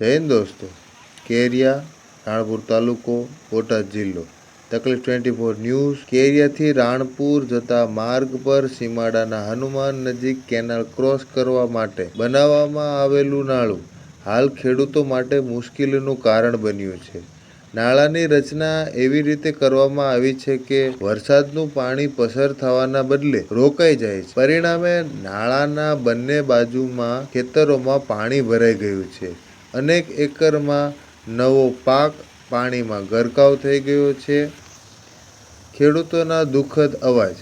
જય હિન્દ દોસ્તો, કેરિયા, રાણપુર તાલુકો, બોટાદ જિલ્લો. તકલીફ 24 ન્યૂઝ. કેરિયાથી રાણપુર જતા માર્ગ પર સીમાડાના હનુમાન નજીક કેનાલ ક્રોસ કરવા માટે બનાવવામાં આવેલું નાળું હાલ ખેડૂતો માટે મુશ્કેલીનું કારણ બન્યું છે. નાળાની રચના એવી રીતે કરવામાં આવી છે કે વરસાદનું પાણી પસાર થવાના બદલે રોકાઈ જાય છે. પરિણામે નાળાના બંને બાજુમાં ખેતરોમાં પાણી ભરાઈ ગયું છે. અનેક એકરમાં નવો પાક પાણીમાં ગરકાવ થઈ ગયો છે. ખેડૂતોના દુઃખદ અવાજ.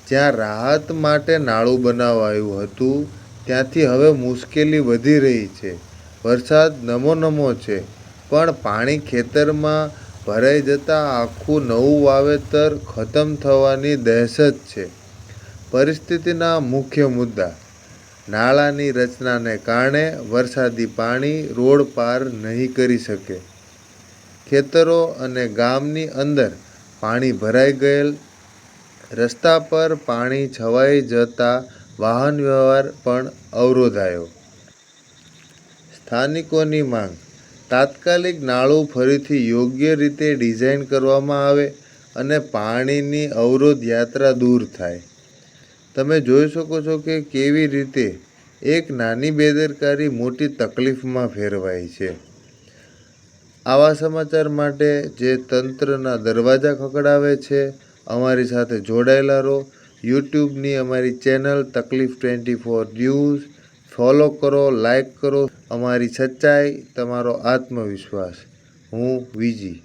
જ્યાં રાહત માટે નાળું બનાવાયું હતું ત્યાંથી હવે મુશ્કેલી વધી રહી છે. વરસાદ નમો છે, પણ પાણી ખેતરમાં ભરાઈ જતાં આખું નવું વાવેતર ખતમ થવાની દહેશત છે. પરિસ્થિતિના મુખ્ય મુદ્દા. નાળાની રચનાને કારણે વરસાદી પાણી રોડ પાર નહીં કરી શકે. ખેતરો અને ગામની અંદર પાણી ભરાઈ ગયેલ. રસ્તા પર પાણી છવાઈ જતાં વાહન વ્યવહાર પણ અવરોધાયો. સ્થાનિકોની માંગ. તાત્કાલિક નાળું ફરીથી યોગ્ય રીતે ડિઝાઇન કરવામાં આવે અને પાણીની અવરોધ યાત્રા દૂર થાય. તમે જોઈ શકો છો કે કેવી રીતે એક નાની બેદરકારી મોટી તકલીફમાં ફેરવાય છે. આવા સમાચાર માટે જે તંત્રના દરવાજા ખખડાવે છે, અમારી સાથે જોડાયેલા રહો. યુટ્યુબની અમારી ચેનલ તકલીફ 24 ન્યૂઝ ફોલો કરો, લાઈક કરો. અમારી સચ્ચાઈ, તમારો આત્મવિશ્વાસ. હું વીજી.